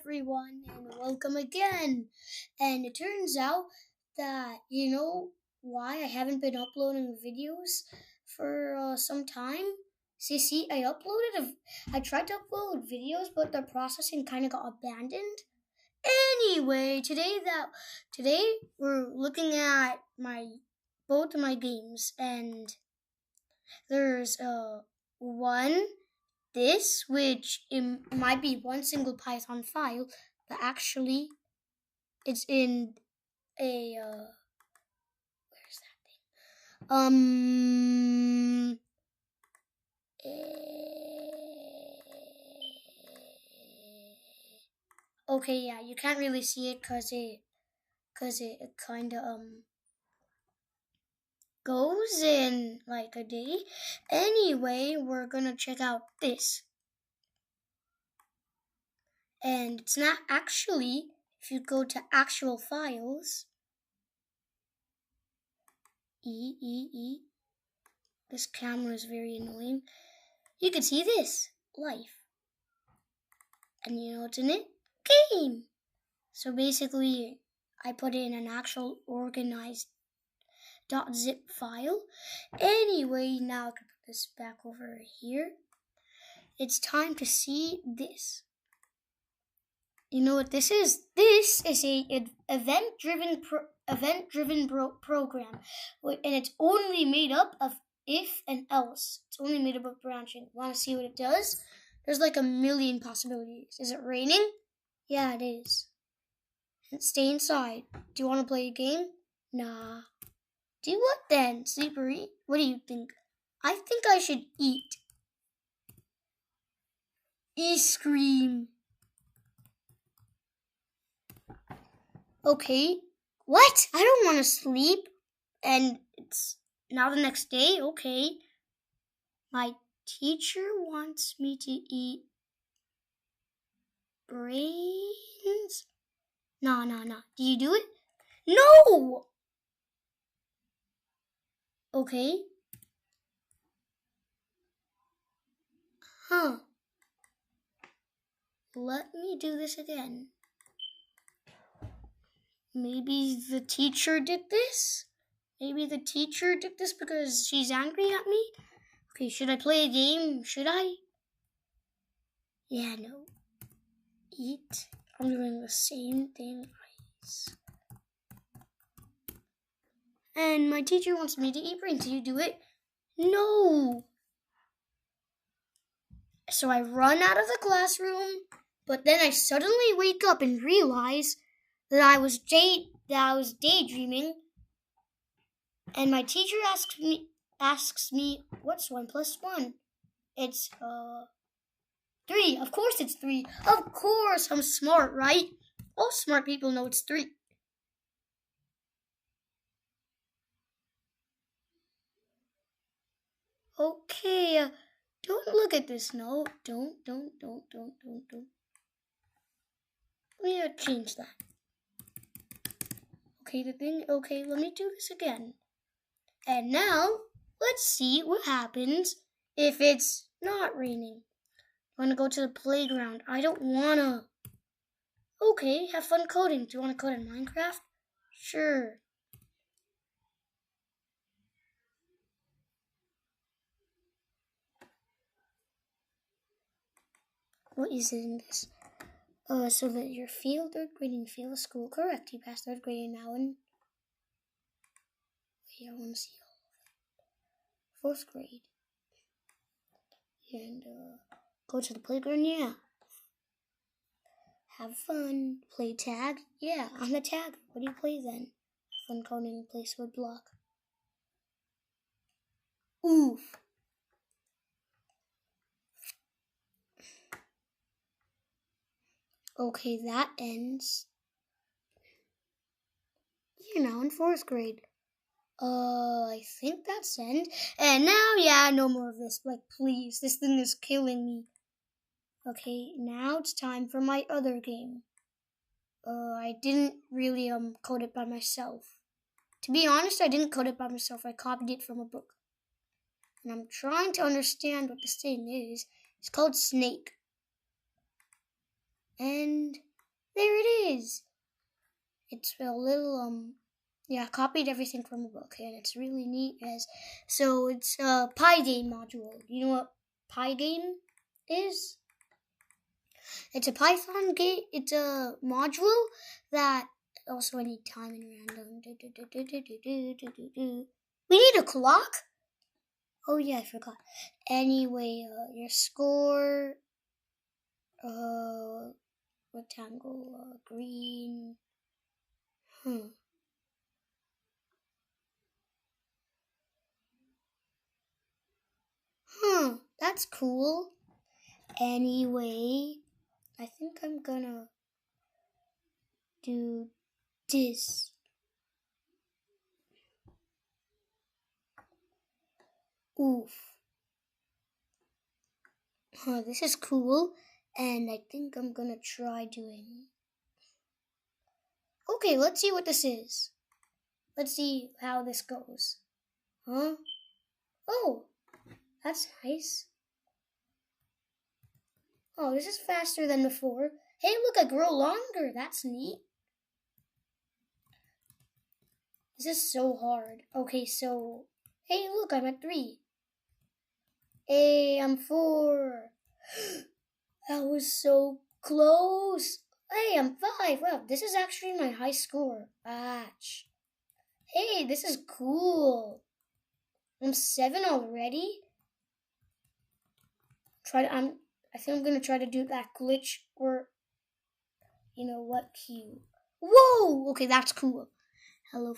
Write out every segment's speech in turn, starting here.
everyone, and welcome again. And it turns out that why I haven't been uploading videos for some time. See, I tried to upload videos, but the processing kind of got abandoned. Anyway, today we're looking at both of my games, and there's one this, which it might be one single Python file, but actually it's in a where's that thing? Okay, yeah, you can't really see it because it kind of goes in like a day. Anyway, we're gonna check out this. And it's not actually, if you go to actual files, this camera is very annoying. You can see this, life. And you know what's in it? Game. So basically, I put it in an actual organized .zip file. Anyway, now I can put this back over here. It's time to see this. You know what this is? This is a event-driven program, and it's only made up of if and else. It's only made up of branching. Want to see what it does? There's like a million possibilities. Is it raining? Yeah, it is. And stay inside. Do you want to play a game? Nah. Do what then? Sleep or eat? What do you think? I think I should eat. Scream. Okay. What? I don't want to sleep. And it's now the next day. Okay. My teacher wants me to eat brains. No. Do you do it? No! Okay. Huh. Let me do this again. Maybe the teacher did this? Maybe the teacher did this because she's angry at me? Okay, should I play a game? Should I? Yeah, no. Eat. I'm doing the same thing. And my teacher wants me to eat brains. Do you do it? No. So I run out of the classroom, but then I suddenly wake up and realize that I was daydreaming, and my teacher asks me, what's 1 plus 1? It's 3. Of course it's 3. Of course, I'm smart, right? All smart people know it's 3. Okay, don't look at this. No, don't. Let me change that. Okay, let me do this again. And now, let's see what happens if it's not raining. I want to go to the playground. I don't want to. Okay, have fun coding. Do you want to code in Minecraft? Sure. What is it in this? So that you're third grade and feel the school. Correct. You passed 3rd grade now and wait, I want to see all of it. 4th grade. And go to the playground, yeah. Have fun. Play tag? Yeah, I'm the tagger. What do you play then? Fun coding, place wood block. Oof. Okay, that ends. You're now in 4th grade. I think that's end. And now, yeah, no more of this. Like, please, this thing is killing me. Okay, now it's time for my other game. I didn't really code it by myself. To be honest, I didn't code it by myself. I copied it from a book. And I'm trying to understand what this thing is. It's called Snake. And is. It's a little yeah, I copied everything from a book, and it's really neat. So it's a PyGame module. You know what PyGame is? It's a Python game. It's a module that also I need time and random. We need a clock. Oh yeah, I forgot. Anyway, your score. Rectangle. Green. That's cool. Anyway, I think I'm gonna do this. Oof. This is cool, and I think I'm gonna try doing. Okay, let's see what this is. Let's see how this goes. Huh? Oh, that's nice. Oh, this is faster than before. Hey, look, I grow longer. That's neat. This is so hard. Okay, so... Hey, look, I'm at 3. Hey, I'm 4. That was so close. Hey, I'm 5. Wow, this is actually my high score. Atch. Hey, this is cool. I'm 7 already. I think I'm gonna try to do that glitch or you know what cue. Whoa! Okay, that's cool. Hello.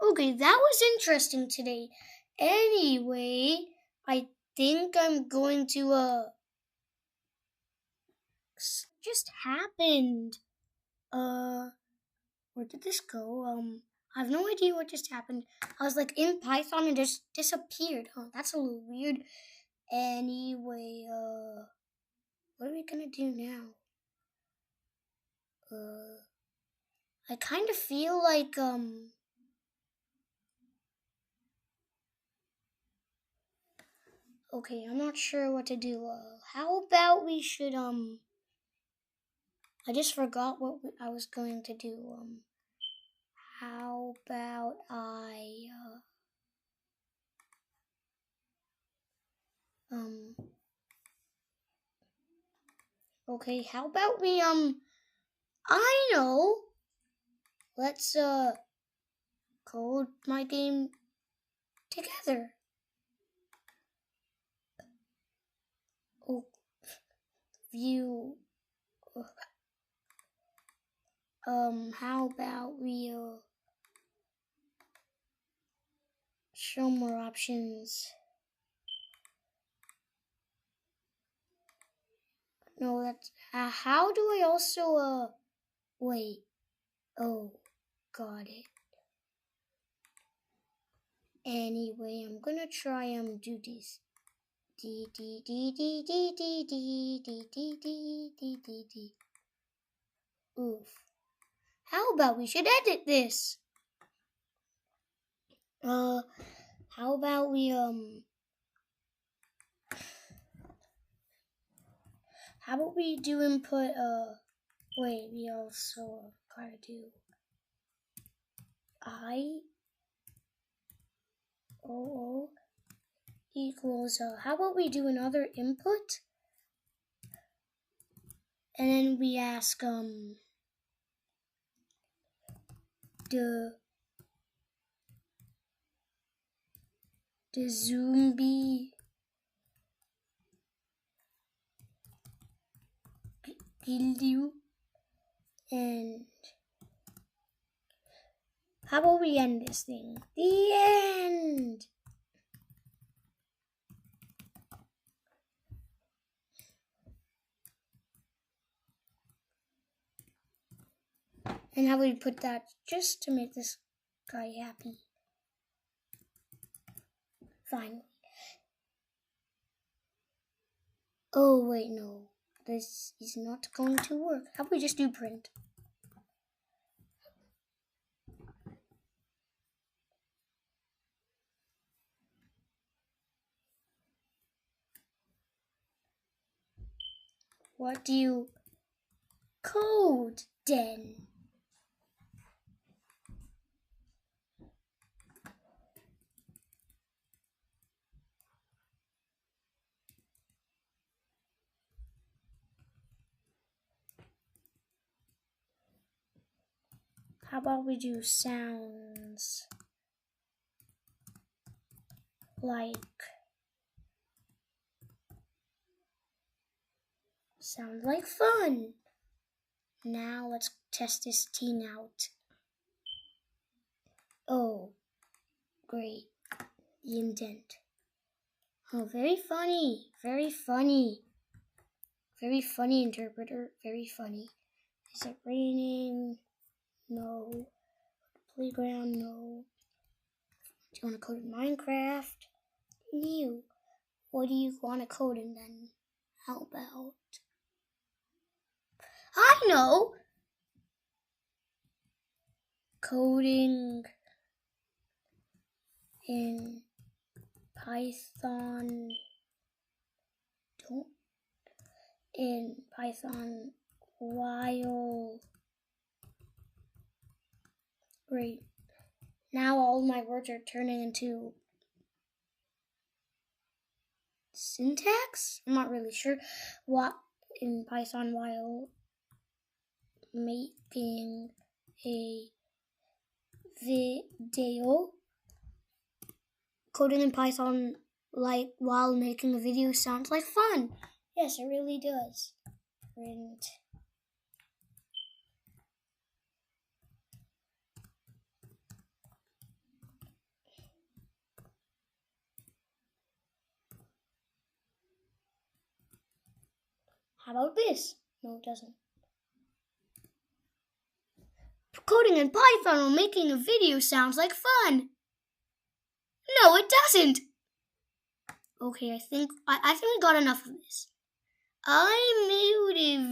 Okay, that was interesting today. Anyway, I think I'm going to just happened. Where did this go? I have no idea what just happened. I was like in Python and just disappeared. Huh, that's a little weird. Anyway, what are we gonna do now? I kind of feel like, okay, I'm not sure what to do. How about we should, I just forgot what I was going to do. How about okay, how about we, I know. Let's, code my game together. Oh, view. How about we, show more options. No, that's, how do I also, wait. Oh, got it. Anyway, I'm gonna try, do this. D. Oof. How about we should edit this? How about we, how about we do input, wait, we also gotta do I equals, how about we do another input? And then we ask, the zombie killed you, and how about we end this thing? The end! And how about we put that just to make this guy happy? Finally. Oh, wait, no. This is not going to work. How about we just do print? What do you code then. How about we do sounds like fun. Now let's test this thing out. Oh, great. The indent. Oh, very funny. Very funny. Very funny, interpreter. Very funny. Is it raining? No. Playground? No. Do you want to code in Minecraft? New. What do you want to code in then? How about? I know! Coding in Python. While. Great. Now all my words are turning into syntax? I'm not really sure. What in Python while making a video. Coding in Python like while making a video sounds like fun. Yes, it really does. Print. How about this? No, it doesn't. Coding in Python while making a video sounds like fun. No, it doesn't. Okay, I think we got enough of this. I muted